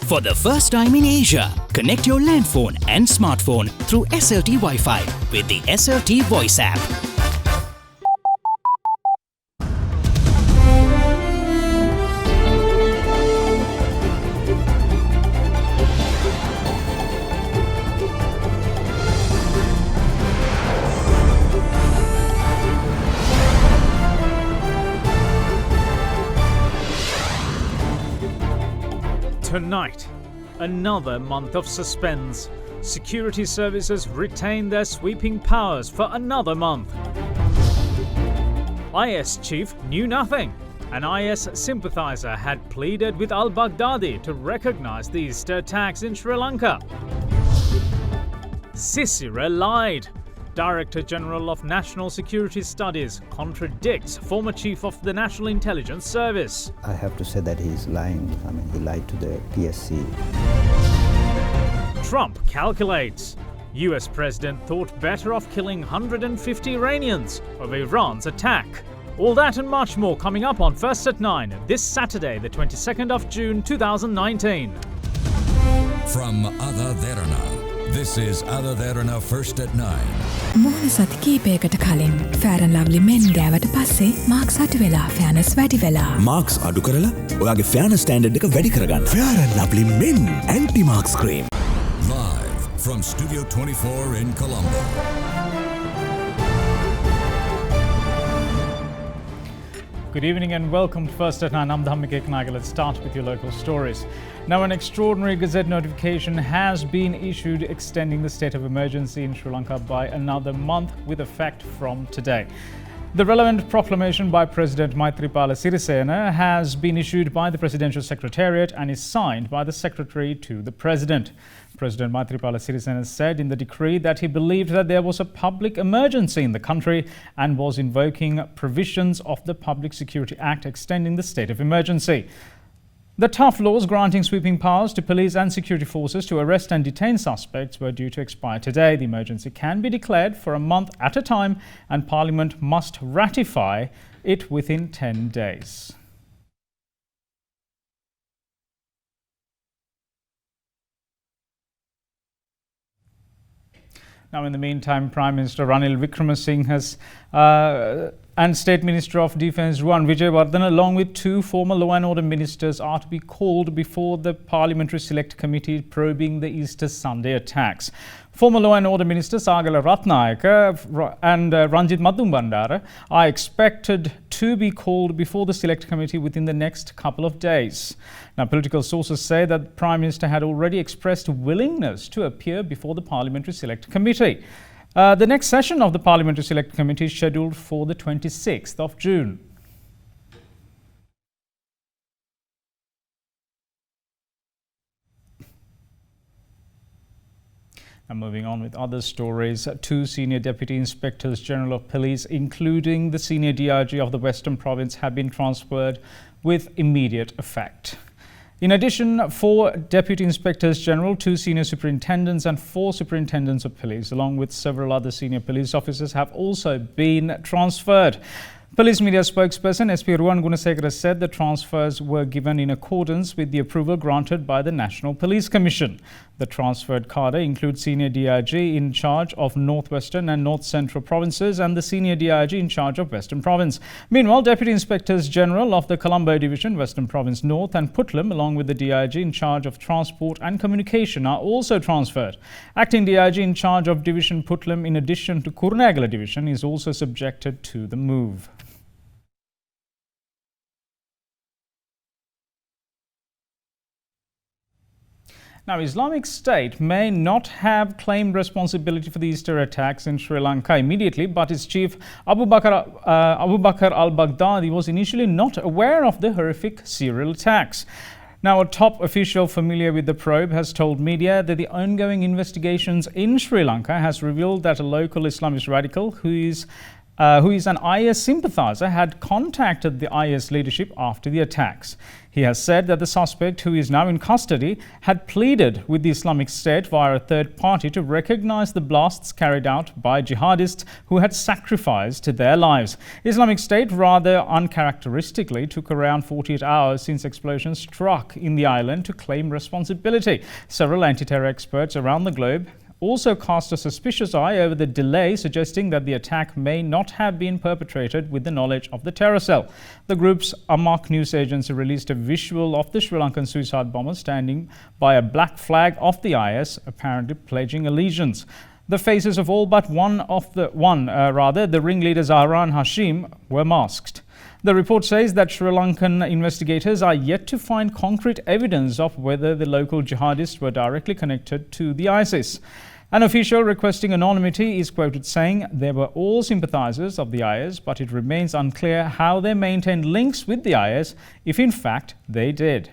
For the first time in Asia, connect your landphone and smartphone through SLT Wi-Fi with the SLT Voice app. Tonight, another month of suspense. Security services retain their sweeping powers for another month. IS chief knew nothing. An IS sympathizer had pleaded with al-Baghdadi to recognize the Easter attacks in Sri Lanka. Sisira lied. Director General of National Security Studies contradicts former Chief of the National Intelligence Service. I have to say that he is lying. He lied to the PSC. Trump calculates. US President thought better of killing 150 Iranians of Iran's attack. All that and much more coming up on First at 9 this Saturday, the 22nd of June 2019. From AdaDerana, this is AdaDerana First at 9. මුහුණ සති කීපයකට කලින් Fair and Lovely men ගෑවට පස්සේ Marx අඩු වෙලා ෆෑනස් වැඩි වෙලා. Marx අඩු කරලා ඔයාගේ ෆෑනස් ස්ටෑන්ඩඩ් එක වැඩි කරගන්න. Fair and Lovely men anti-marks cream. Live from Studio 24 in Colombo. Good evening and welcome to First at 9. I'm Dhammika Ekanaga. Let's start with your local stories. Now, an extraordinary Gazette notification has been issued extending the state of emergency in Sri Lanka by another month with effect from today. The relevant proclamation by President Maithripala Sirisena has been issued by the Presidential Secretariat and is signed by the Secretary to the President. President Maithripala Sirisena said in the decree that he believed that there was a public emergency in the country and was invoking provisions of the Public Security Act extending the state of emergency. The tough laws granting sweeping powers to police and security forces to arrest and detain suspects were due to expire today. The emergency can be declared for a month at a time and Parliament must ratify it within 10 days. Now, in the meantime, Prime Minister Ranil Wickremesinghe and State Minister of Defence Ruwan Wijewardena, along with two former law and order ministers, are to be called before the Parliamentary Select Committee probing the Easter Sunday attacks. Former Law and Order Minister Sagala Ratnayaka and Ranjit Madhumbandara are expected to be called before the Select Committee within the next couple of days. Now, political sources say that the Prime Minister had already expressed willingness to appear before the Parliamentary Select Committee. The next session of the Parliamentary Select Committee is scheduled for the 26th of June. Now, moving on with other stories, two senior Deputy Inspectors General of Police, including the senior DIG of the Western Province, have been transferred with immediate effect. In addition, 4 Deputy Inspectors General, 2 Senior Superintendents and 4 Superintendents of Police, along with several other senior police officers, have also been transferred. Police media spokesperson SP Ruwan Gunasekara said the transfers were given in accordance with the approval granted by the National Police Commission. The transferred cadre includes Senior DIG in charge of Northwestern and North Central provinces and the Senior DIG in charge of Western Province. Meanwhile, Deputy Inspectors General of the Colombo Division, Western Province North and Puttlam, along with the DIG in charge of Transport and Communication, are also transferred. Acting DIG in charge of Division Puttlam, in addition to Kurunegala Division, is also subjected to the move. Now, Islamic State may not have claimed responsibility for the Easter attacks in Sri Lanka immediately, but its chief Abu Bakr al-Baghdadi was initially not aware of the horrific serial attacks. Now, a top official familiar with the probe has told media that the ongoing investigations in Sri Lanka has revealed that a local Islamist radical who is an IS sympathizer had contacted the IS leadership after the attacks. He has said that the suspect, who is now in custody, had pleaded with the Islamic State via a third party to recognize the blasts carried out by jihadists who had sacrificed their lives. Islamic State rather uncharacteristically took around 48 hours since explosions struck in the island to claim responsibility. Several anti-terror experts around the globe also cast a suspicious eye over the delay, suggesting that the attack may not have been perpetrated with the knowledge of the terror cell. The group's Amaq news agency released a visual of the Sri Lankan suicide bomber standing by a black flag of the IS, apparently pledging allegiance. The faces of all but the ringleader Zahran Hashim were masked. The report says that Sri Lankan investigators are yet to find concrete evidence of whether the local jihadists were directly connected to the ISIS. An official requesting anonymity is quoted saying they were all sympathizers of the IS, but it remains unclear how they maintained links with the IS, if in fact they did.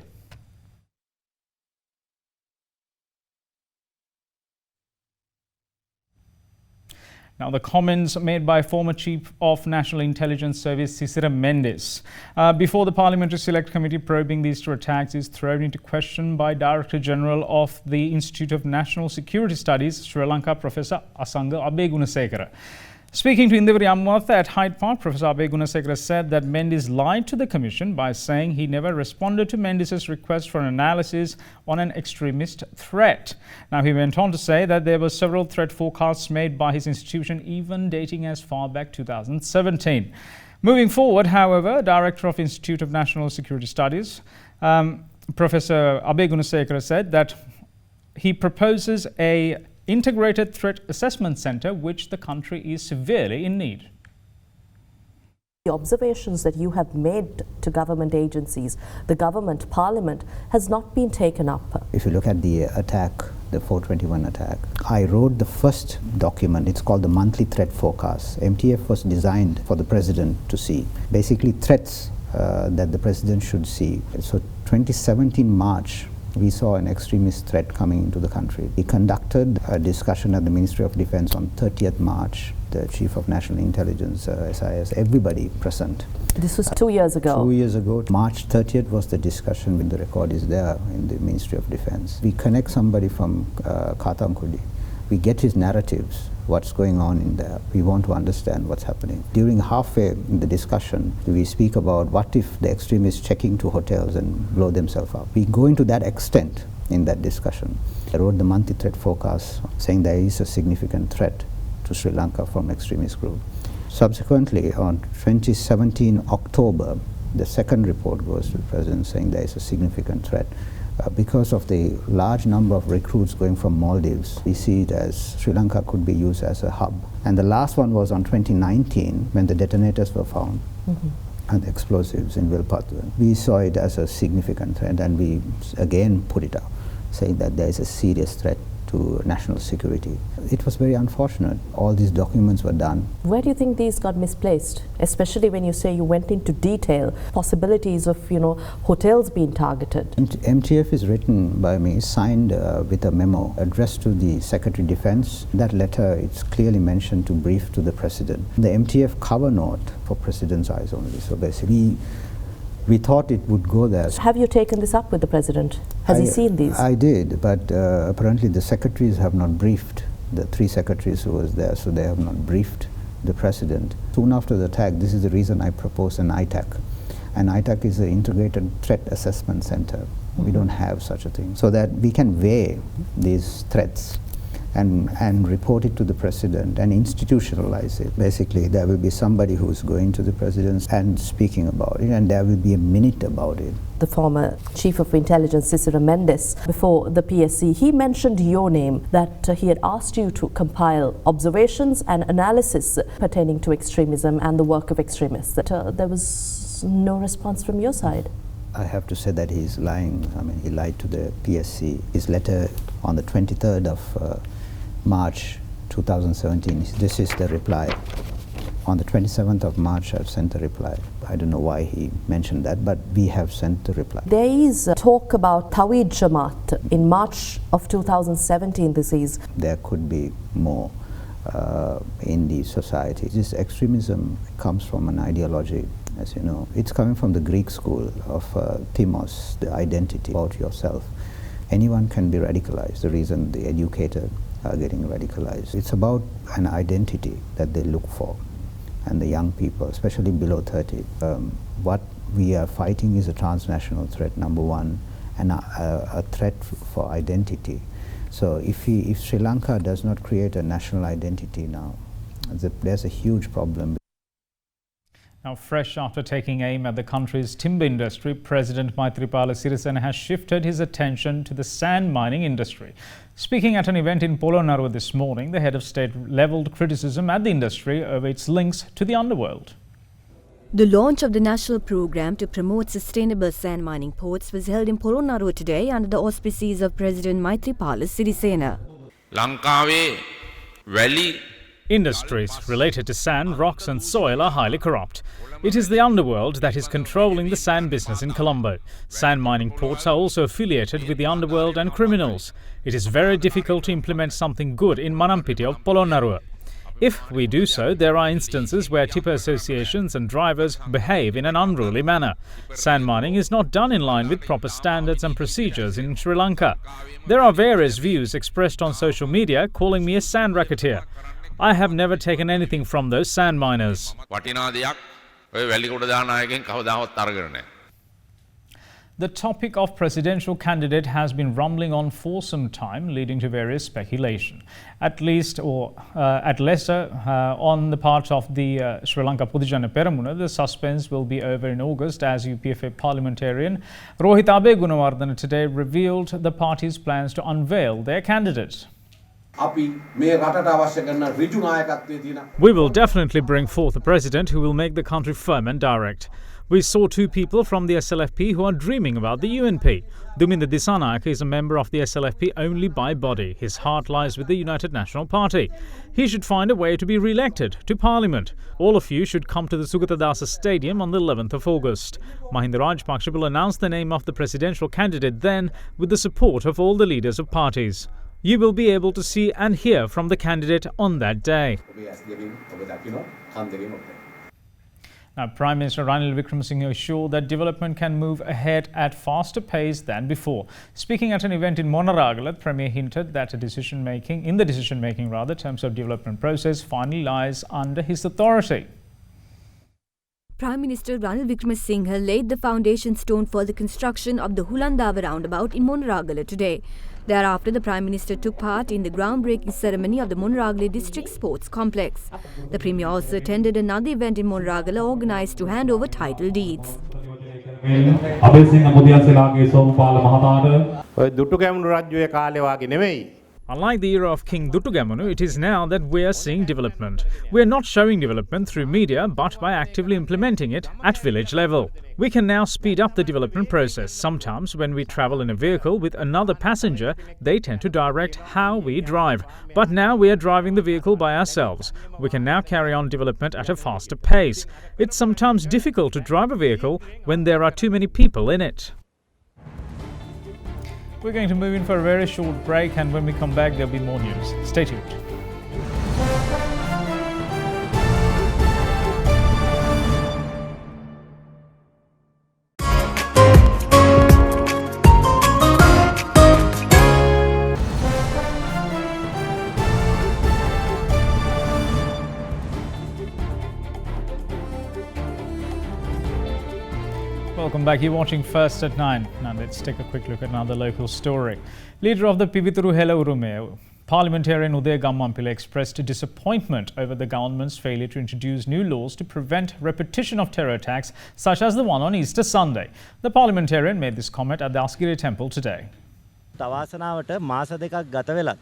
Now, the comments made by former Chief of National Intelligence Service Sisira Mendes before the Parliamentary Select Committee probing these two attacks is thrown into question by Director General of the Institute of National Security Studies, Sri Lanka, Professor Asanga Abegunasekara. Speaking to Indiviri Amwatha at Hyde Park, Professor Abegunasekara said that Mendes lied to the Commission by saying he never responded to Mendes' request for an analysis on an extremist threat. Now, he went on to say that there were several threat forecasts made by his institution, even dating as far back 2017. Moving forward, however, Director of Institute of National Security Studies, Professor Abegunasekara said that he proposes a integrated threat assessment center, which the country is severely in need. The observations that you have made to government agencies, the government, parliament, has not been taken up. If you look at the attack, the 421 attack, I wrote the first document. It's called the monthly threat forecast. MTF was designed for the president to see, basically threats that the president should see. So 2017 March, we saw an extremist threat coming into the country. We conducted a discussion at the Ministry of Defense on 30th March. The Chief of National Intelligence, SIS, everybody present. This was 2 years ago. 2 years ago. March 30th was the discussion when the record is there in the Ministry of Defense. We connect somebody from Katangkudi. We get his narratives, what's going on in there. We want to understand what's happening. During halfway in the discussion, we speak about what if the extremists check into hotels and blow themselves up. We go into that extent in that discussion. I wrote the monthly threat forecast saying there is a significant threat to Sri Lanka from extremist group. Subsequently, on 2017 October, the second report goes to the President saying there is a significant threat. Because of the large number of recruits going from Maldives, we see it as Sri Lanka could be used as a hub. And the last one was on 2019 when the detonators were found and the explosives in Vilpattu. We saw it as a significant threat, and we again put it up, saying that there is a serious threat to national security. It was very unfortunate. All these documents were done. Where do you think these got misplaced? Especially when you say you went into detail, possibilities of, hotels being targeted. MTF is written by me, signed with a memo addressed to the Secretary of Defense. That letter, it's clearly mentioned to brief to the President. The MTF cover note for President's eyes only. So basically, we thought it would go there. Have you taken this up with the President? Has he seen these? I did, but apparently the secretaries have not briefed, the three secretaries who was there, so they have not briefed the President. Soon after the attack, this is the reason I proposed an ITAC. And ITAC is an Integrated Threat Assessment Center. We don't have such a thing. So that we can weigh these threats and report it to the President and institutionalize it. Basically, there will be somebody who's going to the President and speaking about it, and there will be a minute about it. The former Chief of Intelligence, Sisira Mendes, before the PSC, he mentioned your name, that he had asked you to compile observations and analysis pertaining to extremism and the work of extremists. That there was no response from your side. I have to say that he's lying. I mean, he lied to the PSC. His letter on the 23rd of March 2017, this is the reply. On the 27th of March, I've sent a reply. I don't know why he mentioned that, but we have sent the reply. There is talk about Tawhid Jamaat in March of 2017, this is. There could be more in the society. This extremism comes from an ideology as you know. It's coming from the Greek school of themos, the identity about yourself. Anyone can be radicalized, the reason the educated are getting radicalized. It's about an identity that they look for. And the young people, especially below 30, what we are fighting is a transnational threat, number one, and a threat for identity. So if Sri Lanka does not create a national identity now, there's a huge problem. Now, fresh after taking aim at the country's timber industry, President Maithripala Sirisena has shifted his attention to the sand mining industry. Speaking at an event in Polonnaruwa this morning, the head of state levelled criticism at the industry over its links to the underworld. The launch of the national program to promote sustainable sand mining ports was held in Polonnaruwa today under the auspices of President Maithripala Sirisena. Lankawe Valley Industries related to sand, rocks and soil are highly corrupt. It is the underworld that is controlling the sand business in Colombo. Sand mining ports are also affiliated with the underworld and criminals. It is very difficult to implement something good in Manampiti of Polonnaruwa. If we do so, there are instances where tipper associations and drivers behave in an unruly manner. Sand mining is not done in line with proper standards and procedures in Sri Lanka. There are various views expressed on social media calling me a sand racketeer. I have never taken anything from those sand miners. The topic of presidential candidate has been rumbling on for some time, leading to various speculation. At lesser on the part of the Sri Lanka Pudujana Peramuna, the suspense will be over in August as UPFA parliamentarian Rohit Abe Gunawardena today revealed the party's plans to unveil their candidate. We will definitely bring forth a president who will make the country firm and direct. We saw two people from the SLFP who are dreaming about the UNP. Duminda Dissanayake is a member of the SLFP only by body. His heart lies with the United National Party. He should find a way to be re-elected to Parliament. All of you should come to the Sugatadasa Stadium on the 11th of August. Mahinda Rajapaksa will announce the name of the presidential candidate then with the support of all the leaders of parties. You will be able to see and hear from the candidate on that day. Now, Prime Minister Ranil Wickremesinghe assured that development can move ahead at faster pace than before. Speaking at an event in Monaragala, the Premier hinted that terms of development process finally lies under his authority. Prime Minister Ranil Wickremesinghe laid the foundation stone for the construction of the Hulandava roundabout in Monaragala today. Thereafter, the Prime Minister took part in the groundbreaking ceremony of the Monaragala District Sports Complex. The Premier also attended another event in Monaragala organised to hand over title deeds. Unlike the era of King Dutugamunu, it is now that we are seeing development. We are not showing development through media, but by actively implementing it at village level. We can now speed up the development process. Sometimes when we travel in a vehicle with another passenger, they tend to direct how we drive. But now we are driving the vehicle by ourselves. We can now carry on development at a faster pace. It's sometimes difficult to drive a vehicle when there are too many people in it. We're going to move in for a very short break, and when we come back, there'll be more news. Stay tuned. Welcome back. You're watching First at 9. Now let's take a quick look at another local story. Leader of the Pivituru Hela Urume, Parliamentarian Uday Gammampila expressed disappointment over the government's failure to introduce new laws to prevent repetition of terror attacks such as the one on Easter Sunday. The parliamentarian made this comment at the Asgiri Temple today.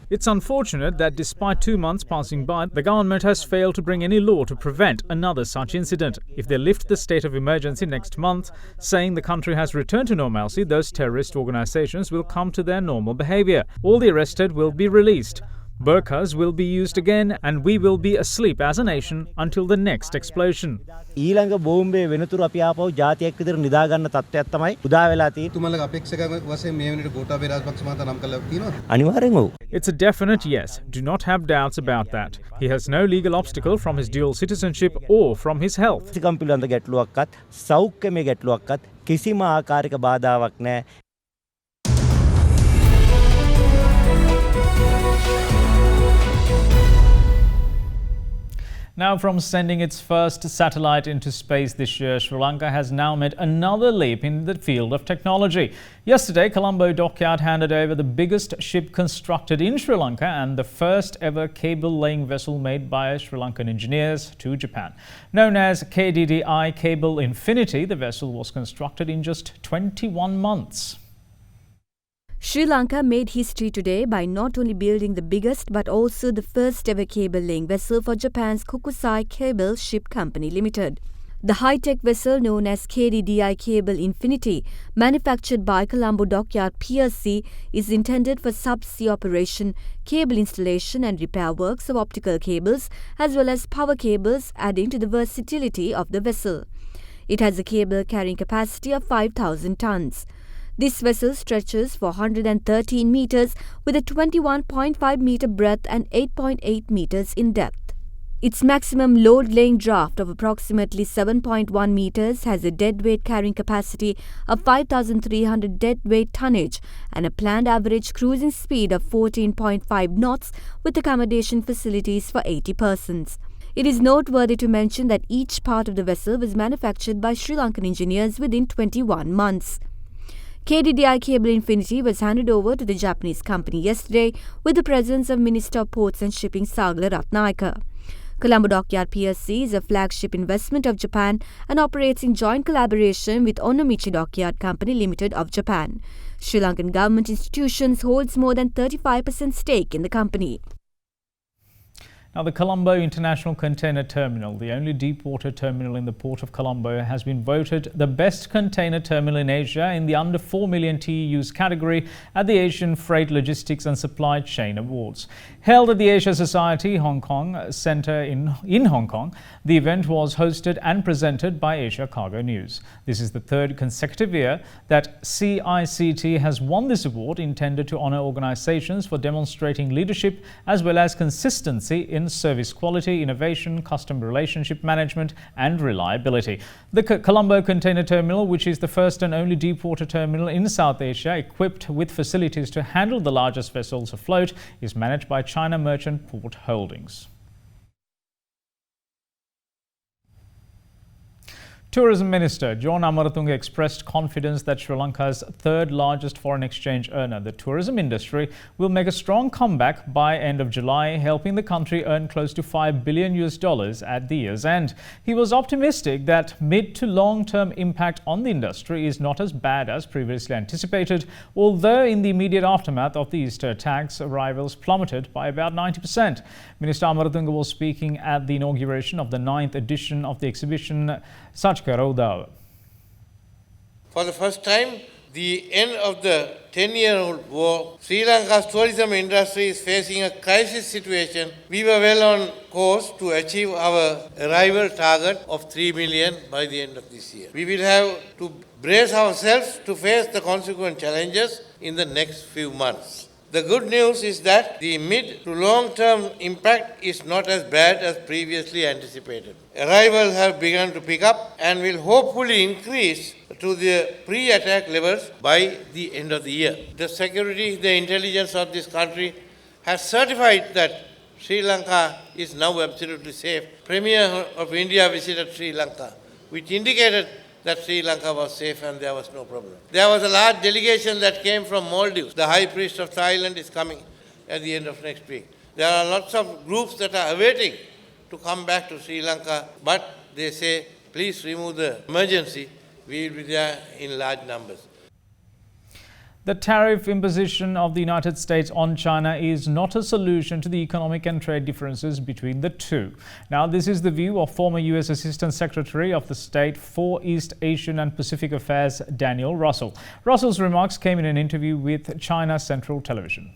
It's unfortunate that despite 2 months passing by, the government has failed to bring any law to prevent another such incident. If they lift the state of emergency next month, saying the country has returned to normalcy, those terrorist organizations will come to their normal behavior. All the arrested will be released. Burqas will be used again and we will be asleep as a nation until the next explosion. ඊළඟ බෝම්බේ වෙනතුරු අපි ආපහු ජාතියක් විතර නිදා ගන්න තත්ත්වයක් තමයි උදා වෙලා තියෙන්නේ. තුමාලගේ අපේක්ෂක වශයෙන් මේ වෙනට ගෝඨාභය රාජපක්ෂ මහතා නම් කළා තියෙනවද? අනිවාර්යෙන් ඔව්. It's a definite yes. Do not have doubts about that. He has no legal obstacle from his dual citizenship or from his health. සිකම් පිළිබඳ ගැටලුවක්වත් සෞඛ්‍යමය ගැටලුවක්වත් කිසිම ආකාරයක බාධාවක් නැහැ. Now, from sending its first satellite into space this year, Sri Lanka has now made another leap in the field of technology. Yesterday, Colombo dockyard handed over the biggest ship constructed in Sri Lanka and the first ever cable-laying vessel made by Sri Lankan engineers to Japan. Known as KDDI Cable Infinity, the vessel was constructed in just 21 months. Sri Lanka made history today by not only building the biggest but also the first ever cable-laying vessel for Japan's Kokusai Cable Ship Company Limited. The high-tech vessel known as KDDI Cable Infinity, manufactured by Colombo Dockyard PLC, is intended for subsea operation, cable installation and repair works of optical cables as well as power cables, adding to the versatility of the vessel. It has a cable carrying capacity of 5,000 tons. This vessel stretches for 113 meters with a 21.5 meter breadth and 8.8 meters in depth. Its maximum load-laying draft of approximately 7.1 meters has a deadweight carrying capacity of 5,300 deadweight tonnage and a planned average cruising speed of 14.5 knots with accommodation facilities for 80 persons. It is noteworthy to mention that each part of the vessel was manufactured by Sri Lankan engineers within 21 months. KDDI Cable Infinity was handed over to the Japanese company yesterday with the presence of Minister of Ports and Shipping Sagala Ratnayaka. Colombo Dockyard PLC is a flagship investment of Japan and operates in joint collaboration with Onomichi Dockyard Company Limited of Japan. Sri Lankan government institutions holds more than 35% stake in the company. Now, the Colombo International Container Terminal, the only deep-water terminal in the port of Colombo, has been voted the best container terminal in Asia in the under 4 million TEUs category at the Asian Freight Logistics and Supply Chain Awards. Held at the Asia Society Hong Kong Centre in Hong Kong, the event was hosted and presented by Asia Cargo News. This is the third consecutive year that CICT has won this award, intended to honour organisations for demonstrating leadership as well as consistency in service quality, innovation, customer relationship management and reliability. The Colombo Container Terminal, which is the first and only deep-water terminal in South Asia equipped with facilities to handle the largest vessels afloat, is managed by China Merchant Port Holdings. Tourism Minister John Amaratunga expressed confidence that Sri Lanka's third largest foreign exchange earner, the tourism industry, will make a strong comeback by end of July, helping the country earn close to $5 billion at the year's end. He was optimistic that mid to long-term impact on the industry is not as bad as previously anticipated, although in the immediate aftermath of the Easter attacks, arrivals plummeted by about 90%. Minister Amaratunga was speaking at the inauguration of the 9th edition of the exhibition For the first time, the end of the 10-year-old war, Sri Lanka's tourism industry is facing a crisis situation. We were well on course to achieve our arrival target of 3 million by the end of this year. We will have to brace ourselves to face the consequent challenges in the next few months. The good news is that the mid to long-term impact is not as bad as previously anticipated. Arrivals have begun to pick up and will hopefully increase to the pre-attack levels by the end of the year. The security, the intelligence of this country has certified that Sri Lanka is now absolutely safe. Premier of India visited Sri Lanka, which indicated that Sri Lanka was safe and there was no problem. There was a large delegation that came from Maldives. The High Priest of Thailand is coming at the end of next week. There are lots of groups that are awaiting to come back to Sri Lanka, but they say, please remove the emergency. We will be there in large numbers. The tariff imposition of the United States on China is not a solution to the economic and trade differences between the two. Now, this is the view of former U.S. Assistant Secretary of the State for East Asian and Pacific Affairs, Daniel Russel. Russel's remarks came in an interview with China Central Television.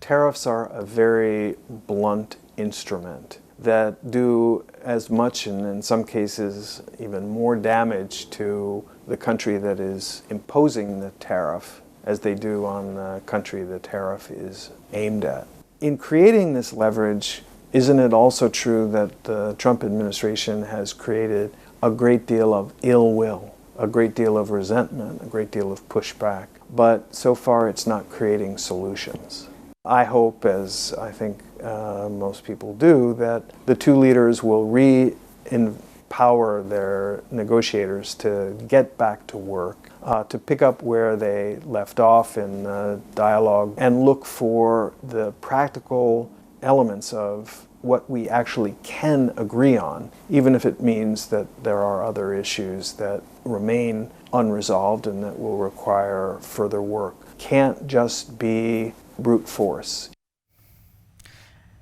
Tariffs are a very blunt instrument that do as much and in some cases even more damage to the country that is imposing the tariff as they do on the country the tariff is aimed at. In creating this leverage, isn't it also true that the Trump administration has created a great deal of ill will, a great deal of resentment, a great deal of pushback, but so far it's not creating solutions? I hope, as I think most people do, that the two leaders will re-empower their negotiators to get back to work, to pick up where they left off in the dialogue and look for the practical elements of what we actually can agree on, even if it means that there are other issues that remain unresolved and that will require further work. Can't just be brute force.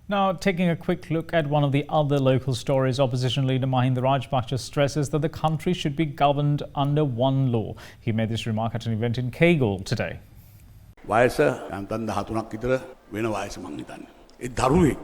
Now, taking a quick look at one of the other local stories, opposition leader Mahinda Rajapaksa stresses that the country should be governed under one law. He made this remark at an event in Kegel today. වයස යන්තම් 13ක් විතර වෙන වයස මං හිතන්නේ. ඒ දරුවෙක්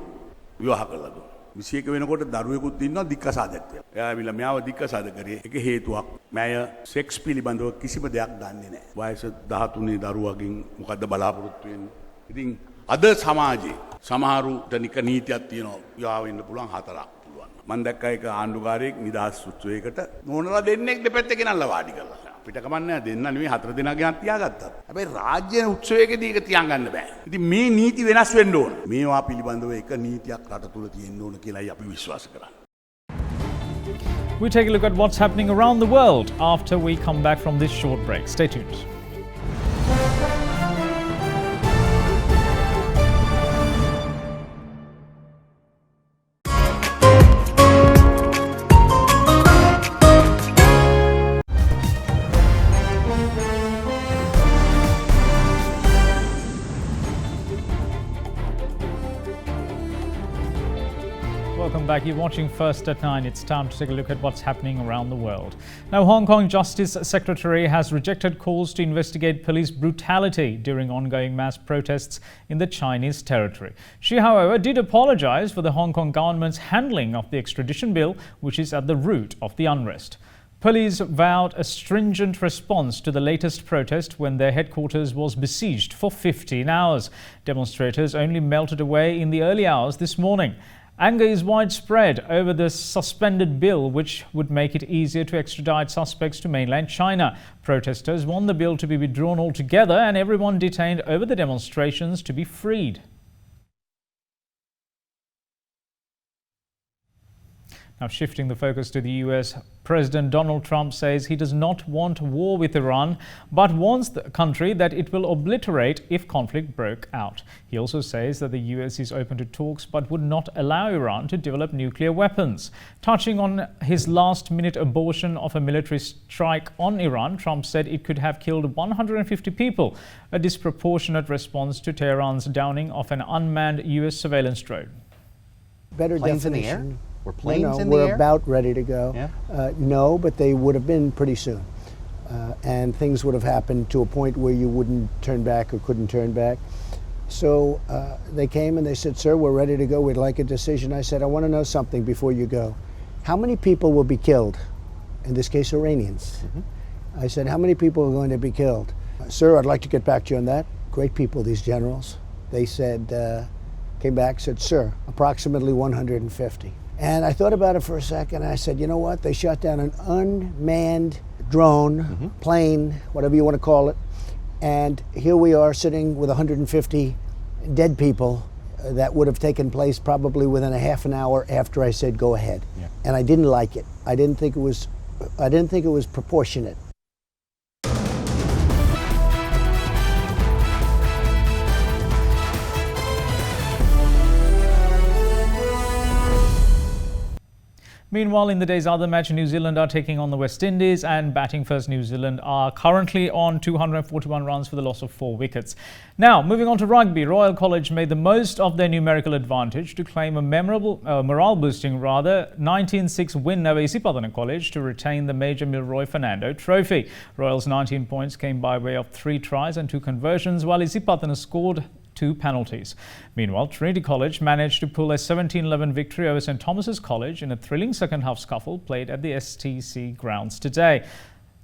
විවාහ කළා. 21 වෙනකොට දරුවෙකුත් ඉන්නවා දික්කසාදයක් වෙලා. එයා ඇවිල්ලා මෙයාව දික්කසාද කරේ. ඒක හේතුවක්. මෑය සෙක්ස් පිළිබඳව කිසිම දෙයක් දන්නේ නැහැ. වයස 13 දරුවගෙන් මොකද්ද බලාපොරොත්තු වෙන්නේ? ඉතින් අද සමාජයේ සමහරුට නික නීතියක් තියෙනවා. විවාහ වෙන්න පුළුවන් 4ක් පුළුවන්. මම දැක්ක එක ආණ්ඩුකාරයෙක් නිදහස් උත්සවයකට නෝනලා දෙන්නෙක් දෙපැත්තේ ගෙනල්ලා වාඩි කරලා. අපිට කමන්නේ දෙන්න නෙවෙයි 4 දෙනා ගෙනත් තියාගත්තා. හැබැයි රාජ්‍ය උත්සවයකදී ඒක තියාගන්න බෑ. ඉතින් මේ නීති වෙනස් වෙන්න ඕන. මේවා පිළිබඳව එක නීතියක් රට තුල තියෙන්න ඕන කියලායි අපි විශ්වාස කරන්නේ. We take a look at what's happening around the world after we come back from this short break. Stay tuned. Welcome back. You're watching First at 9. It's time to take a look at what's happening around the world. Now, Hong Kong Justice Secretary has rejected calls to investigate police brutality during ongoing mass protests in the Chinese territory. She, however, did apologize for the Hong Kong government's handling of the extradition bill, which is at the root of the unrest. Police vowed a stringent response to the latest protest when their headquarters was besieged for 15 hours. Demonstrators only melted away in the early hours this morning. Anger is widespread over the suspended bill, which would make it easier to extradite suspects to mainland China. Protesters want the bill to be withdrawn altogether and everyone detained over the demonstrations to be freed. Now, shifting the focus to the US, President Donald Trump says he does not want war with Iran, but warns the country that it will obliterate if conflict broke out. He also says that the US is open to talks but would not allow Iran to develop nuclear weapons. Touching on his last-minute abortion of a military strike on Iran, Trump said it could have killed 150 people, a disproportionate response to Tehran's downing of an unmanned US surveillance drone. Better Planes definition. in the air? Were planes in the we're air? about ready to go. Yeah. No, but they would have been pretty soon. And things would have happened to a point where you wouldn't turn back or couldn't turn back. So they came and they said, sir, we're ready to go. We'd like a decision. I said, I want to know something before you go. How many people will be killed? In this case, Iranians. I said, how many people are going to be killed? Sir, I'd like to get back to you on that. Great people, these generals. They said, came back, said, sir, approximately 150. And I thought about it for a second. And I said, you know what? They shot down an unmanned drone, plane, whatever you want to call it. And here we are sitting with 150 dead people. That would have taken place probably within a half an hour after I said, go ahead. Yeah. And I didn't like it. I didn't think it was proportionate. Meanwhile, in the day's other match, New Zealand are taking on the West Indies, and batting first New Zealand are currently on 241 runs for the loss of 4 wickets. Now, moving on to rugby, Royal College made the most of their numerical advantage to claim a memorable, morale-boosting 19-6 win over Isipatana College to retain the Major Milroy Fernando Trophy. Royals' 19 points came by way of 3 tries and 2 conversions, while Isipatana scored 2 penalties. Meanwhile, Trinity College managed to pull a 17-11 victory over St Thomas's College in a thrilling second-half scuffle played at the STC grounds today.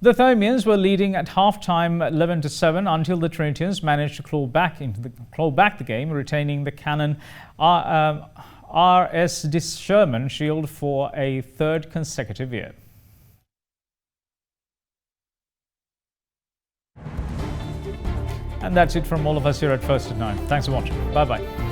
The Thermians were leading at half-time 11-7 until the Trinitians managed to claw back the game, retaining the Cannon R.S. Sherman Shield for a third consecutive year. And that's it from all of us here at First at 9. Thanks for watching. Bye-bye.